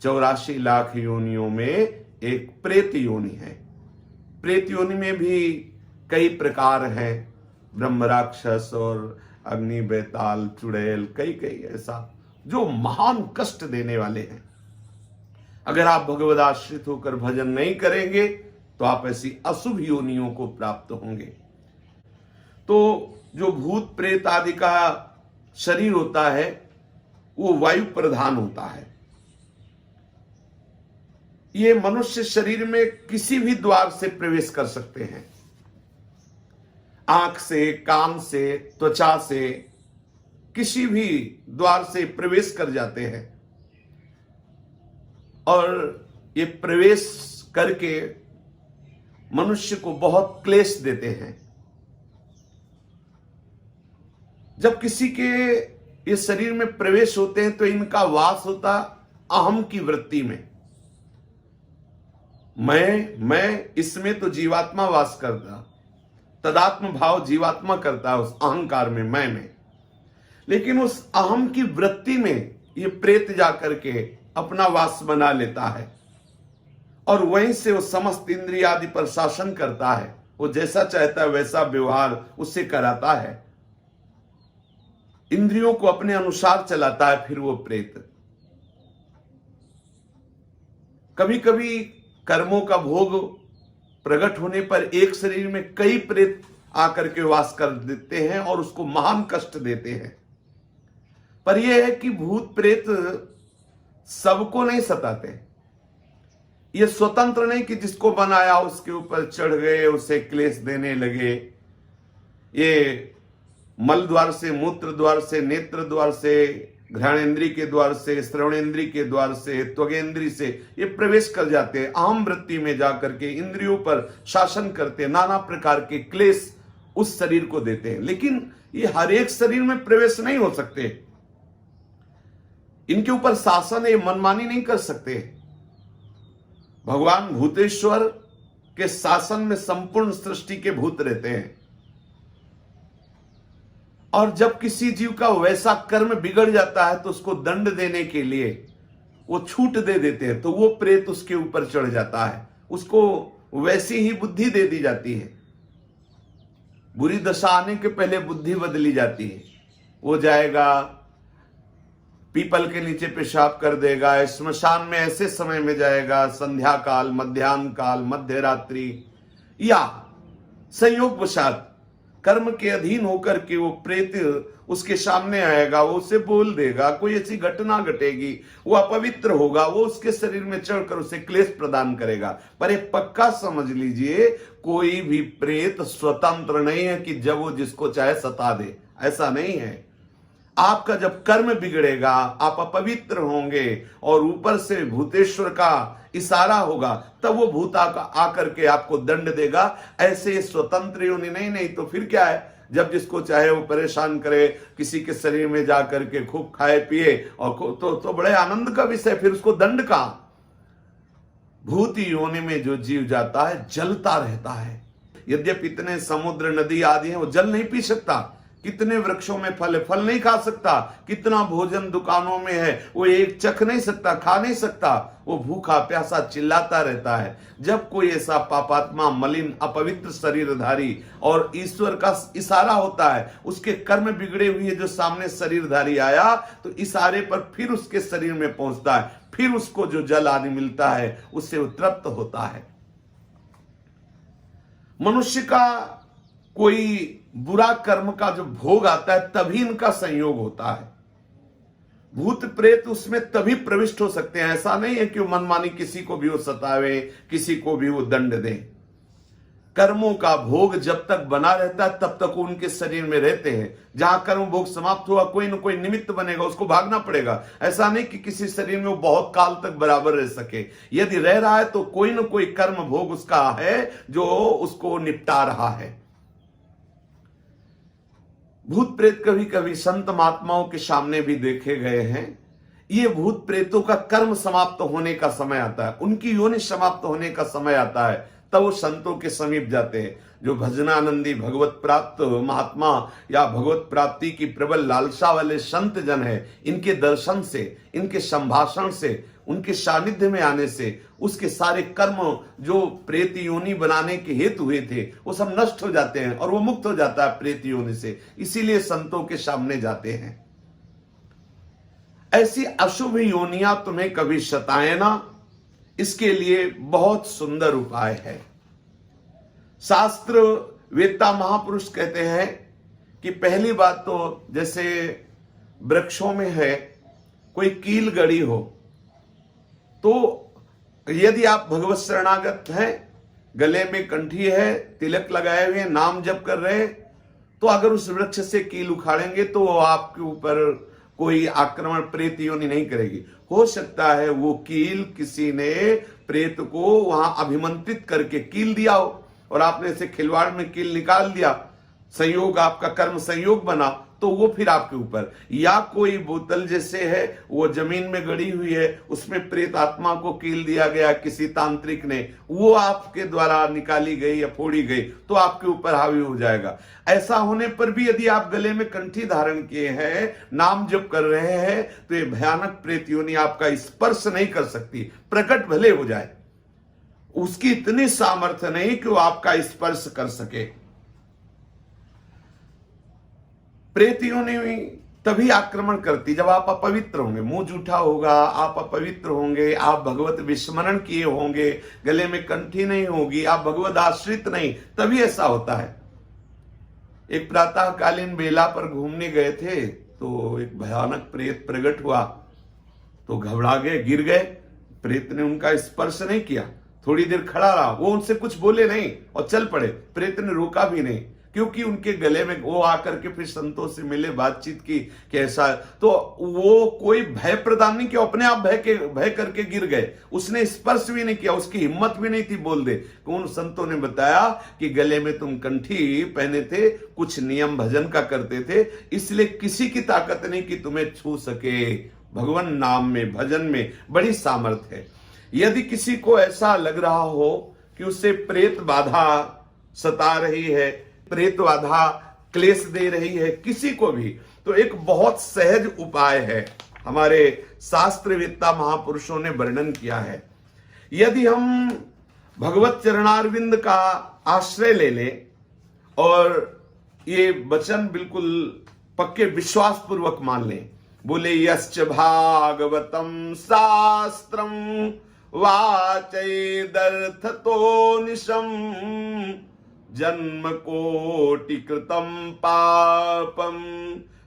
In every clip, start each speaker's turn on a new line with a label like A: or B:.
A: 84 लाख योनियों में एक प्रेत योनि है। प्रेत योनि में भी कई प्रकार हैं, ब्रह्म राक्षस और अग्नि बेताल चुड़ैल, कई कई ऐसा जो महान कष्ट देने वाले हैं। अगर आप भगवद आश्रित होकर भजन नहीं करेंगे तो आप ऐसी अशुभ योनियों को प्राप्त होंगे। तो जो भूत प्रेत आदि का शरीर होता है वो वायु प्रधान होता है। ये मनुष्य शरीर में किसी भी द्वार से प्रवेश कर सकते हैं, आंख से, कान से, त्वचा से, किसी भी द्वार से प्रवेश कर जाते हैं और ये प्रवेश करके मनुष्य को बहुत क्लेश देते हैं। जब किसी के ये शरीर में प्रवेश होते हैं तो इनका वास होता अहम की वृत्ति में। मैं इसमें तो जीवात्मा वास करता, तदात्म भाव जीवात्मा करता है उस अहंकार में, मैं में। लेकिन उस अहम की वृत्ति में ये प्रेत जाकर के अपना वास बना लेता है और वहीं से वो समस्त इंद्रिय आदि पर शासन करता है। वो जैसा चाहता है वैसा व्यवहार उससे कराता है, इंद्रियों को अपने अनुसार चलाता है। फिर वो प्रेत कभी कभी कर्मों का भोग प्रकट होने पर एक शरीर में कई प्रेत आकर के वास कर देते हैं और उसको महान कष्ट देते हैं। पर यह है कि भूत प्रेत सबको नहीं सताते। ये स्वतंत्र नहीं कि जिसको बनाया उसके ऊपर चढ़ गए, उसे क्लेश देने लगे। ये मल द्वार से, मूत्र द्वार से, नेत्र द्वार से, घ्राणेन्द्रिय के द्वार से, श्रवणेन्द्रिय के द्वार से, त्वगेन्द्रिय से ये प्रवेश कर जाते हैं। अहम वृत्ति में जाकर के इंद्रियों पर शासन करते, नाना प्रकार के क्लेश उस शरीर को देते हैं। लेकिन ये हर एक शरीर में प्रवेश नहीं हो सकते, इनके ऊपर शासन ये मनमानी नहीं कर सकते। भगवान भूतेश्वर के शासन में संपूर्ण सृष्टि के भूत रहते हैं और जब किसी जीव का वैसा कर्म बिगड़ जाता है तो उसको दंड देने के लिए वो छूट दे देते हैं, तो वो प्रेत उसके ऊपर चढ़ जाता है, उसको वैसी ही बुद्धि दे दी जाती है। बुरी दशा आने के पहले बुद्धि बदली जाती है। वो जाएगा पीपल के नीचे पेशाब कर देगा, श्मशान में ऐसे समय में जाएगा, संध्या काल, मध्याह्न काल, मध्य रात्रि, या संयोग वशात कर्म के अधीन होकर के वो प्रेत उसके सामने आएगा, वो उसे बोल देगा, कोई ऐसी घटना घटेगी, वो अपवित्र होगा, वो उसके शरीर में चढ़कर उसे क्लेश प्रदान करेगा। पर एक पक्का समझ लीजिए, कोई भी प्रेत स्वतंत्र नहीं है कि जब वो जिसको चाहे सता दे, ऐसा नहीं है। आपका जब कर्म बिगड़ेगा, आप अपवित्र होंगे और ऊपर से भूतेश्वर का इशारा होगा, तब वो भूत आकर के आपको दंड देगा। ऐसे स्वतंत्र योनि नहीं तो फिर क्या है, जब जिसको चाहे वो परेशान करे, किसी के शरीर में जाकर के खूब खाए पिए और तो बड़े आनंद का विषय, फिर उसको दंड का। भूत योनि में जो जीव जाता है जलता रहता है। यद्यपि इतने समुद्र नदी आदि हैं, वो जल नहीं पी सकता, कितने वृक्षों में फल है, फल नहीं खा सकता, कितना भोजन दुकानों में है, वो एक चख नहीं सकता, खा नहीं सकता, वो भूखा प्यासा चिल्लाता रहता है। जब कोई ऐसा पापात्मा, मलिन, अपवित्र शरीरधारी और ईश्वर का इशारा होता है, उसके कर्म बिगड़े हुए जो सामने शरीरधारी आया, तो इशारे पर फिर उसके शरीर में पहुंचता है, फिर उसको जो जल आदि मिलता है उससे वो तृप्त होता है। मनुष्य का कोई बुरा कर्म का जो भोग आता है तभी इनका संयोग होता है। भूत प्रेत उसमें तभी प्रविष्ट हो सकते हैं। ऐसा नहीं है कि वो मनमानी किसी को भी वो सतावे, किसी को भी वो दंड दे। कर्मों का भोग जब तक बना रहता है तब तक उनके शरीर में रहते हैं। जहां कर्म भोग समाप्त हुआ, कोई न कोई निमित्त बनेगा, उसको भागना पड़ेगा। ऐसा नहीं कि किसी शरीर में वो बहुत काल तक बराबर रह सके। यदि रह रहा है तो कोई न कोई कर्म भोग उसका है जो उसको निपटा रहा है। भूत प्रेत कभी कभी संत महात्माओं के सामने भी देखे गए हैं। ये भूत प्रेतों का कर्म समाप्त होने का समय आता है, उनकी योनि समाप्त होने का समय आता है, तब वो संतों के समीप जाते हैं। जो भजनानंदी भगवत प्राप्त महात्मा या भगवत प्राप्ति की प्रबल लालसा वाले संत जन है, इनके दर्शन से, इनके संभाषण से उनके सानिध्य में आने से उसके सारे कर्म जो प्रेत योनि बनाने के हेतु हुए थे वो सब नष्ट हो जाते हैं और वो मुक्त हो जाता है प्रेत योनि से। इसीलिए संतों के सामने जाते हैं। ऐसी अशुभ योनियां तुम्हें कभी सताए ना, इसके लिए बहुत सुंदर उपाय है। शास्त्र वेत्ता महापुरुष कहते हैं कि पहली बात तो जैसे वृक्षों में है कोई कील गड़ी हो, तो यदि आप भगवत शरणागत हैं, गले में कंठी है, तिलक लगाए हुए, नाम जप कर रहे हैं, तो अगर उस वृक्ष से कील उखाड़ेंगे तो वो आपके ऊपर कोई आक्रमण प्रेत योनि नहीं करेगी। हो सकता है वो कील किसी ने प्रेत को वहां अभिमंत्रित करके कील दिया हो और आपने इसे खिलवाड़ में कील निकाल दिया, संयोग आपका कर्म संयोग बना, तो वो फिर आपके ऊपर। या कोई बोतल जैसे है वो जमीन में गड़ी हुई है, उसमें प्रेत आत्मा को कील दिया गया किसी तांत्रिक ने, वो आपके द्वारा निकाली गई या फोड़ी गई तो आपके ऊपर हावी हो जाएगा। ऐसा होने पर भी यदि आप गले में कंठी धारण किए हैं, नाम जप कर रहे हैं, तो ये भयानक प्रेत योनि आपका स्पर्श नहीं कर सकती, प्रकट भले हो जाए, उसकी इतनी सामर्थ्य नहीं कि वो आपका स्पर्श कर सके। प्रेत योनि तभी आक्रमण करती जब आप अपवित्र होंगे, मुंह जूठा होगा, आप अपवित्र होंगे, आप भगवत विस्मरण किए होंगे, गले में कंठी नहीं होगी, आप भगवत आश्रित नहीं, तभी ऐसा होता है। एक प्रातःकालीन बेला पर घूमने गए थे तो एक भयानक प्रेत प्रकट हुआ, तो घबरा गए, गिर गए। प्रेत ने उनका स्पर्श नहीं किया, थोड़ी देर खड़ा रहा, वो उनसे कुछ बोले नहीं और चल पड़े। प्रेत ने रोका भी नहीं, क्योंकि उनके गले में वो आकर के फिर संतों से मिले, बातचीत की कैसा, तो वो कोई भय प्रदान नहीं किया, अपने आप भय करके गिर गए, उसने स्पर्श भी नहीं किया, उसकी हिम्मत भी नहीं थी बोल दे। उन संतों ने बताया कि गले में तुम कंठी पहने थे, कुछ नियम भजन का करते थे, इसलिए किसी की ताकत नहीं कि तुम्हें छू सके। भगवान नाम में, भजन में बड़ी सामर्थ्य है। यदि किसी को ऐसा लग रहा हो कि उसे प्रेत बाधा सता रही है, प्रेत बाधा क्लेश दे रही है किसी को भी, तो एक बहुत सहज उपाय है, हमारे शास्त्रवेत्ता महापुरुषों ने वर्णन किया है। यदि हम भगवत चरणारविंद का आश्रय ले लें और ये वचन बिल्कुल पक्के विश्वास पूर्वक मान लें, बोले यश्च भागवतम शास्त्रम वाचैदर्थतो निशम जन्म कोटि कृतम पापम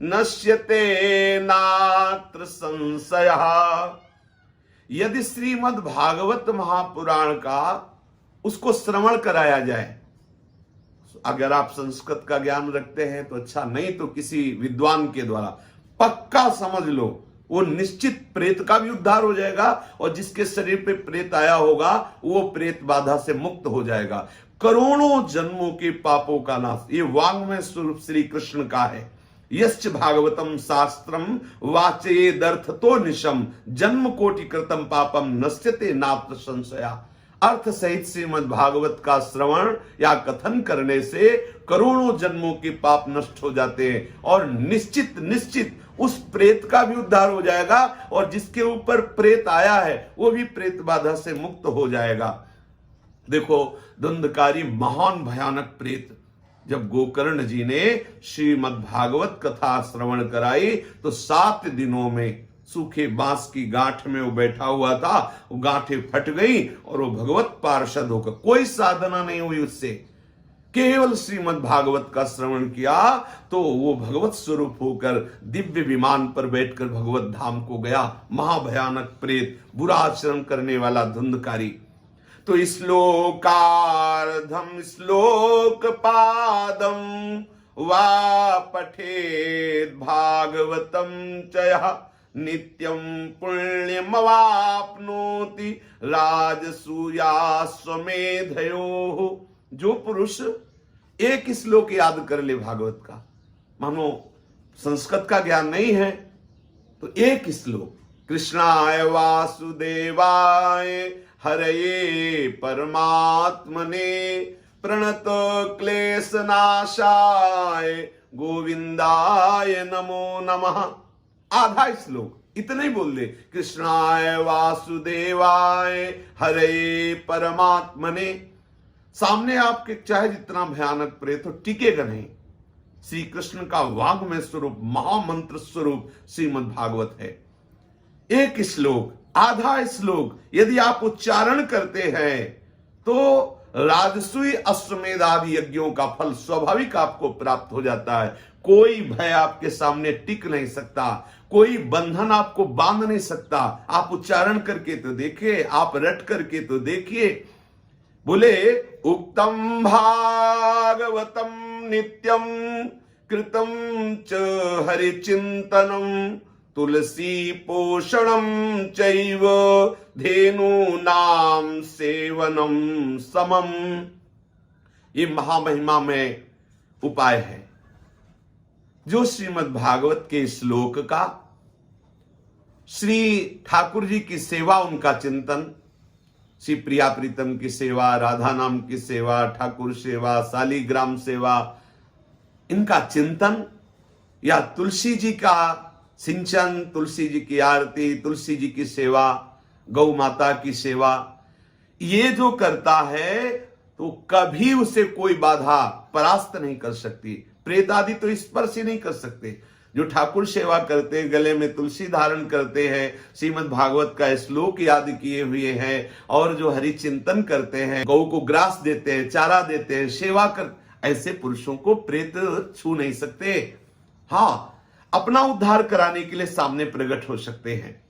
A: नश्यते नात्र संशयः। यदि श्रीमद् भागवत महापुराण का उसको श्रवण कराया जाए, अगर आप संस्कृत का ज्ञान रखते हैं तो अच्छा, नहीं तो किसी विद्वान के द्वारा पक्का समझ लो, वो निश्चित प्रेत का भी उद्धार हो जाएगा और जिसके शरीर पे प्रेत आया होगा वो प्रेत बाधा से मुक्त हो जाएगा। करोड़ों जन्मों के पापों का नाश, ये वांग्मय स्वरूप श्री कृष्ण का है। यश्च भागवतम शास्त्रम वाचेदर्थतो निशम जन्म कोटि कृतम पापम नश्यते नात्र संशया। अर्थ सहित श्रीमद् भागवत का श्रवण या कथन करने से करोड़ों जन्मों के पाप नष्ट हो जाते हैं और निश्चित निश्चित उस प्रेत का भी उद्धार हो जाएगा और जिसके ऊपर प्रेत आया है वो भी प्रेत बाधा से मुक्त हो जाएगा। देखो, धुंधकारी महान भयानक प्रेत, जब गोकर्ण जी ने श्रीमद् भागवत कथा श्रवण कराई तो 7 दिनों में सूखे बांस की गांठ में वो बैठा हुआ था, वो गांठें फट गई और वो भगवत पार्षद होकर, कोई साधना नहीं हुई उससे, केवल श्रीमद् भागवत का श्रवण किया तो वो भगवत स्वरूप होकर दिव्य विमान पर बैठकर भगवत धाम को गया। महाभयानक प्रेत, बुरा आचरण करने वाला धुंधकारी। तो श्लोकार्धम श्लोक पादम वा पठेद भागवतम चयः नित्यम पुण्यमवाप्नोति राजसूयाश्वमेधयोः। जो पुरुष एक श्लोक याद कर ले भागवत का, मानो संस्कृत का ज्ञान नहीं है, तो एक श्लोक, कृष्णाय वासुदेवाय हरये परमात्मने प्रणत क्लेशनाशाय गोविंदाय नमो नमः, आधा श्लोक इतना ही बोल दे, कृष्णाय वासुदेवाय हरे परमात्मने। सामने आपके चाहे जितना भयानक प्रेत हो, टिकेगा नहीं। श्री कृष्ण का वाग्मय स्वरूप, महामंत्र स्वरूप श्रीमद् भागवत है। एक श्लोक, आधा श्लोक यदि आप उच्चारण करते हैं तो राजसूय अश्वमेध आदि यज्ञों का फल स्वाभाविक आपको प्राप्त हो जाता है। कोई भय आपके सामने टिक नहीं सकता, कोई बंधन आपको बांध नहीं सकता। आप उच्चारण करके तो देखिए, आप रट करके तो देखिए। बोले, उक्तम भागवतम नित्यम कृतम च हरिचिंतनम तुलसी पोषणम चैव धेनूनाम सेवनम समम। ये महामहिमा में उपाय है जो श्रीमद् भागवत के श्लोक का, श्री ठाकुर जी की सेवा, उनका चिंतन, श्री प्रिया प्रीतम की सेवा, राधा नाम की सेवा, ठाकुर सेवा, शालिग्राम सेवा, इनका चिंतन, या तुलसी जी का सिंचन, तुलसी जी की आरती, तुलसी जी की सेवा, गौ माता की सेवा, ये जो करता है तो कभी उसे कोई बाधा परास्त नहीं कर सकती। प्रेत आदि तो स्पर्श ही नहीं कर सकते। जो ठाकुर सेवा करते हैं, गले में तुलसी धारण करते हैं, श्रीमद् भागवत का श्लोक याद किए हुए हैं, और जो हरि चिंतन करते हैं, गौ को ग्रास देते हैं, चारा देते हैं, सेवा कर, ऐसे पुरुषों को प्रेत छू नहीं सकते। हाँ, अपना उद्धार कराने के लिए सामने प्रकट हो सकते हैं।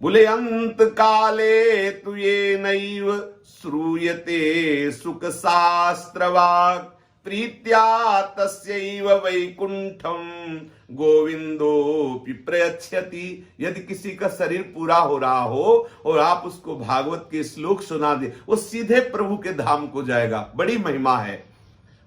A: बोले, अंत काले तु ये नैव श्रूयते सुख शास्त्रवाक् प्रीत्या तस्यैव वैकुंठम गोविंदोपि प्रयच्छति। यदि किसी का शरीर पूरा हो रहा हो और आप उसको भागवत के श्लोक सुना दे, वो सीधे प्रभु के धाम को जाएगा। बड़ी महिमा है।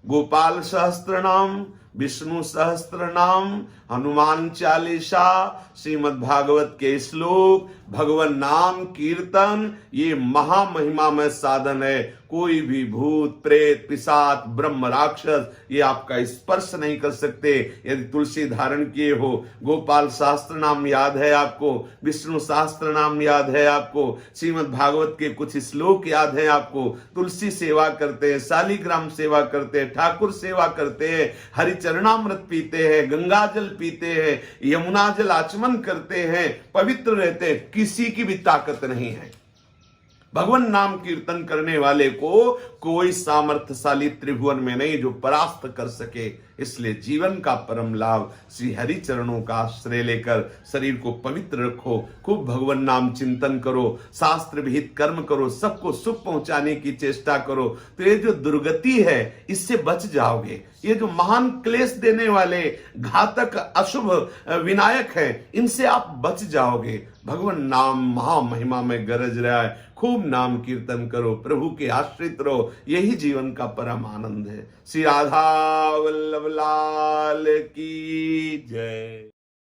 A: गोपाल सहस्त्र नाम, विष्णु सहस्त्र नाम, हनुमान चालीसा, श्रीमद् भागवत के श्लोक, भगवान नाम कीर्तन, ये महामहिमा में साधन है। कोई भी भूत प्रेत पिशाच ब्रह्म राक्षस ये आपका स्पर्श नहीं कर सकते यदि तुलसी धारण किए हो। गोपाल शास्त्र नाम याद है आपको, विष्णु शास्त्र नाम याद है आपको, श्रीमद् भागवत के कुछ श्लोक याद है आपको, तुलसी सेवा करते हैं, शालिग्राम सेवा करते हैं, ठाकुर सेवा करते हैं, हरिचरणामृत पीते हैं, गंगा जल पीते हैं, यमुना जल आचमन करते हैं, पवित्र रहते हैं, किसी की भी ताकत नहीं है। भगवान नाम कीर्तन करने वाले को कोई सामर्थ्यशाली त्रिभुवन में नहीं जो परास्त कर सके। इसलिए जीवन का परम लाभ श्री हरि चरणों का आश्रय लेकर शरीर को पवित्र रखो, खूब भगवान नाम चिंतन करो, शास्त्र विहित कर्म करो, सबको सुख पहुंचाने की चेष्टा करो, तो ये जो दुर्गति है इससे बच जाओगे। ये जो महान क्लेश देने वाले घातक अशुभ विनायक हैं, इनसे आप बच जाओगे। भगवान नाम महामहिमा में गरज रहा है, खूब नाम कीर्तन करो, प्रभु के आश्रित रहो, यही जीवन का परम आनंद है। श्री राधा वल्लभ लाल की जय।